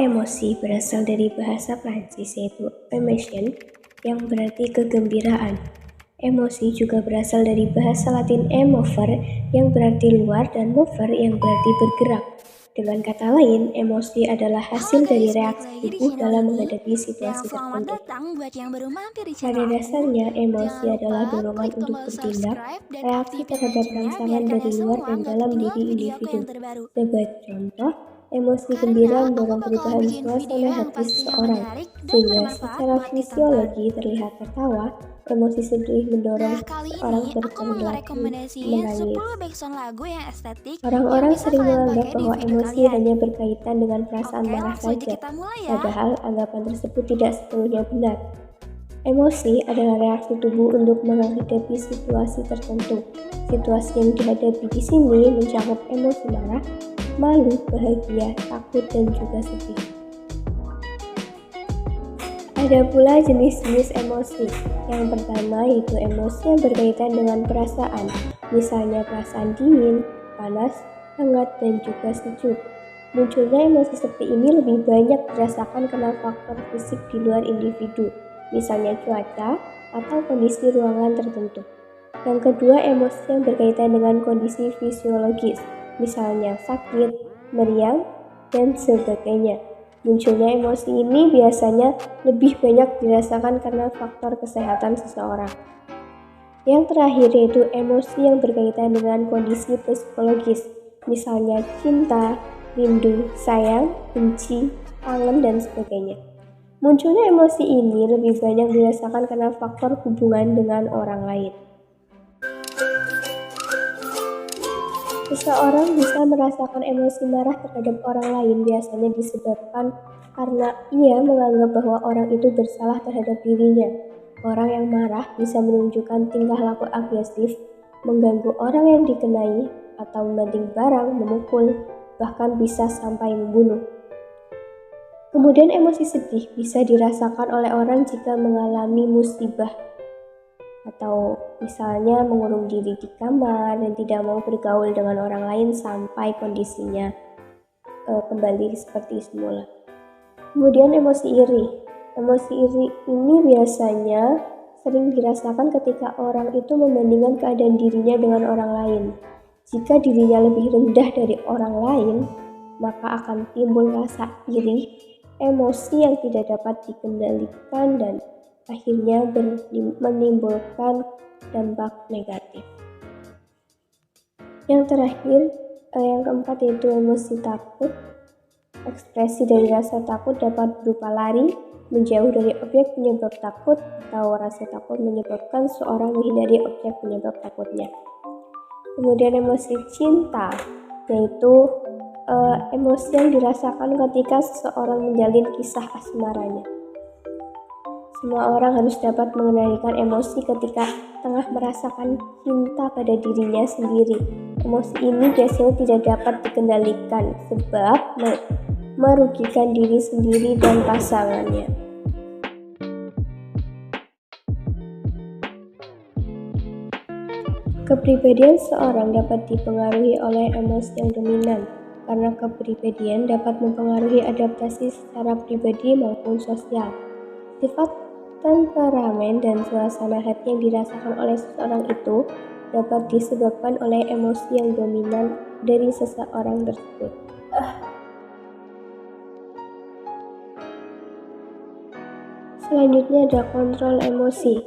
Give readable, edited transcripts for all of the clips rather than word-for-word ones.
emosi berasal dari bahasa Prancis yaitu émotion yang berarti kegembiraan. Emosi juga berasal dari bahasa Latin émover yang berarti luar dan mover yang berarti bergerak. Dengan kata lain, emosi adalah hasil dari reaksi tubuh dalam menghadapi situasi Selamat tertentu. datang buat yang baru mampir di Pada channel aku. dasarnya, emosi Jangan adalah lupa dorongan klik untuk tombol bertindak, subscribe dan reaksi aktifin terhadap loncengnya biar rangsangan dari kalian luar semua dan nggak dalam ketinggalan diri videoku individu. yang terbaru. Sebagai contoh, emosi gembira Karena aku mendorong bakalan perubahan bikin video suasana yang hati pastinya seseorang, menarik dan sehingga bermanfaat secara buat ditonton. fisiologi terlihat tertawa. Emosi sedih mendorong Nah, kali seseorang ini aku mau berperilaku ngerekomendasiin menangis. 10 backsound lagu yang estetik yang Orang-orang bisa sering kalian menganggap pakai di bahwa video emosi kalian. hanya berkaitan dengan perasaan Oke, marah langsung aja saja, kita mulai ya. padahal anggapan tersebut tidak sepenuhnya benar. Emosi adalah reaksi tubuh untuk menghadapi situasi tertentu. Situasi yang dihadapi di sini mencakup emosi marah, malu, bahagia, takut, dan juga sedih. Ada pula jenis-jenis emosi. Yang pertama yaitu emosi yang berkaitan dengan perasaan, misalnya perasaan dingin, panas, hangat, dan juga sejuk. Munculnya emosi seperti ini lebih banyak dirasakan karena faktor fisik di luar individu, misalnya cuaca atau kondisi ruangan tertentu. Yang kedua, emosi yang berkaitan dengan kondisi fisiologis, misalnya sakit, meriang, dan sebagainya. Munculnya emosi ini biasanya lebih banyak dirasakan karena faktor kesehatan seseorang. Yang terakhir yaitu emosi yang berkaitan dengan kondisi psikologis, misalnya cinta, rindu, sayang, benci, kangen, dan sebagainya. Munculnya emosi ini lebih banyak dirasakan karena faktor hubungan dengan orang lain. Seseorang bisa merasakan emosi marah terhadap orang lain biasanya disebabkan karena ia menganggap bahwa orang itu bersalah terhadap dirinya. Orang yang marah bisa menunjukkan tingkah laku agresif, mengganggu orang yang dikenai, atau membanting barang, memukul, bahkan bisa sampai membunuh. Kemudian emosi sedih bisa dirasakan oleh orang jika mengalami musibah atau misalnya mengurung diri di kamar dan tidak mau bergaul dengan orang lain sampai kondisinya kembali seperti semula. Kemudian emosi iri. Emosi iri ini biasanya sering dirasakan ketika orang itu membandingkan keadaan dirinya dengan orang lain. Jika dirinya lebih rendah dari orang lain, maka akan timbul rasa iri, emosi yang tidak dapat dikendalikan dan akhirnya menimbulkan dampak negatif. Yang terakhir, yang keempat yaitu emosi takut. Ekspresi dari rasa takut dapat berupa lari, menjauh dari objek penyebab takut, atau rasa takut menyebabkan seorang menghindari objek penyebab takutnya. Kemudian emosi cinta, yaitu emosi yang dirasakan ketika seseorang menjalin kisah asmaranya. Semua orang harus dapat mengendalikan emosi ketika tengah merasakan cinta pada dirinya sendiri. Emosi ini biasanya tidak dapat dikendalikan sebab merugikan diri sendiri dan pasangannya. Kepribadian seorang dapat dipengaruhi oleh emosi yang dominan, karena kepribadian dapat mempengaruhi adaptasi secara pribadi maupun sosial. Sifat temperamen dan suasana hati yang dirasakan oleh seseorang itu dapat disebabkan oleh emosi yang dominan dari seseorang tersebut. Selanjutnya ada kontrol emosi.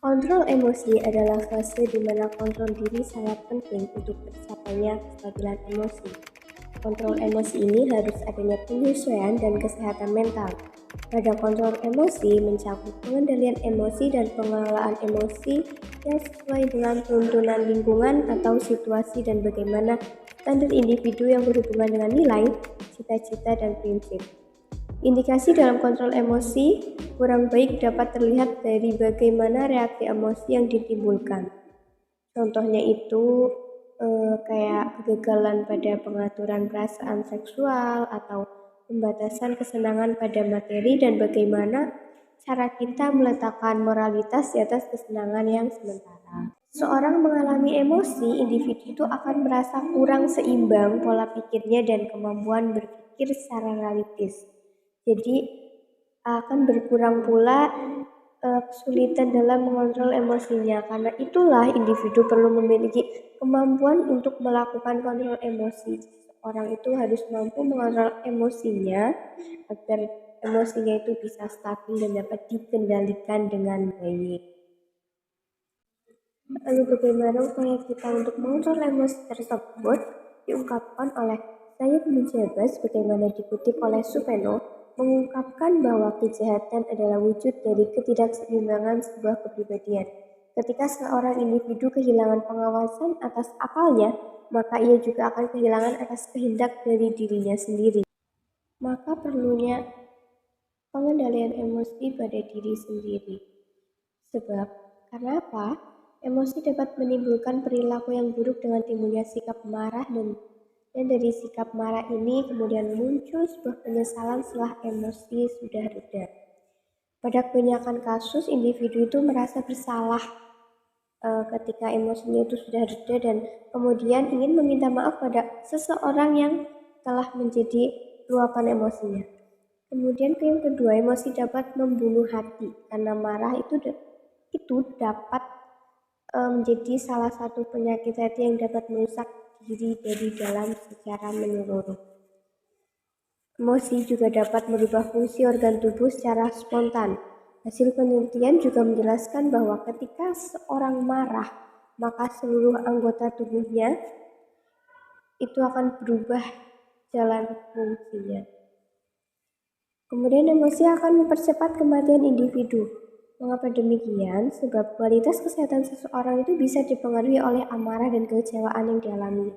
Kontrol emosi adalah fase di mana kontrol diri sangat penting untuk tercapainya kestabilan emosi. Kontrol emosi ini harus adanya penyesuaian dan kesehatan mental. Pada kontrol emosi mencakup pengendalian emosi dan pengelolaan emosi yang sesuai dengan tuntunan lingkungan atau situasi dan bagaimana standar individu yang berhubungan dengan nilai, cita-cita, dan prinsip. Indikasi dalam kontrol emosi kurang baik dapat terlihat dari bagaimana reaksi emosi yang ditimbulkan. Contohnya itu kayak kegagalan pada pengaturan perasaan seksual atau pembatasan kesenangan pada materi dan bagaimana cara kita meletakkan moralitas di atas kesenangan yang sementara. Seorang mengalami emosi, individu itu akan merasa kurang seimbang pola pikirnya dan kemampuan berpikir secara realistis. Jadi akan berkurang pula kesulitan dalam mengontrol emosinya. Karena itulah individu perlu memiliki kemampuan untuk melakukan kontrol emosi. Orang itu harus mampu mengontrol emosinya agar emosinya itu bisa stabil dan dapat dikendalikan dengan baik. Lalu bagaimana upaya kita untuk mengontrol emosi tersebut diungkapkan oleh Said Mujabas, bagaimana dikutip oleh Supeno, mengungkapkan bahwa kejahatan adalah wujud dari ketidakseimbangan sebuah kepribadian. Ketika seorang individu kehilangan pengawasan atas akalnya, maka ia juga akan kehilangan atas kehendak dari dirinya sendiri. Maka perlunya pengendalian emosi pada diri sendiri. Sebab, karena apa? Emosi dapat menimbulkan perilaku yang buruk dengan timbulnya sikap marah dan dari sikap marah ini kemudian muncul sebuah penyesalan setelah emosi sudah reda. Pada kebanyakan kasus, individu itu merasa bersalah ketika emosinya itu sudah reda dan kemudian ingin meminta maaf pada seseorang yang telah menjadi luapan emosinya. Kemudian yang kedua, emosi dapat membunuh hati karena marah itu dapat menjadi salah satu penyakit hati yang dapat merusak diri dari dalam secara menyeluruh. Emosi juga dapat merubah fungsi organ tubuh secara spontan. Hasil penelitian juga menjelaskan bahwa ketika seorang marah, maka seluruh anggota tubuhnya itu akan berubah jalan fungsinya. Kemudian emosi akan mempercepat kematian individu. Mengapa demikian? Sebab kualitas kesehatan seseorang itu bisa dipengaruhi oleh amarah dan kekecewaan yang dialami.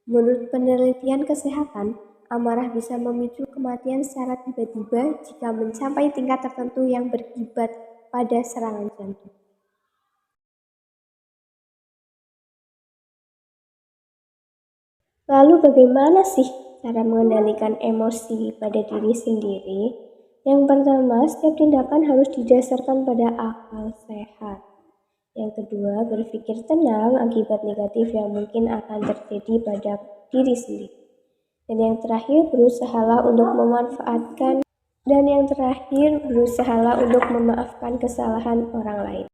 Menurut penelitian kesehatan, amarah bisa memicu kematian secara tiba-tiba jika mencapai tingkat tertentu yang berakibat pada serangan jantung. Lalu bagaimana sih cara mengendalikan emosi pada diri sendiri? Yang pertama, setiap tindakan harus didasarkan pada akal sehat. Yang kedua, berpikir tenang akibat negatif yang mungkin akan terjadi pada diri sendiri. Dan yang terakhir, berusahalah untuk memaafkan kesalahan orang lain.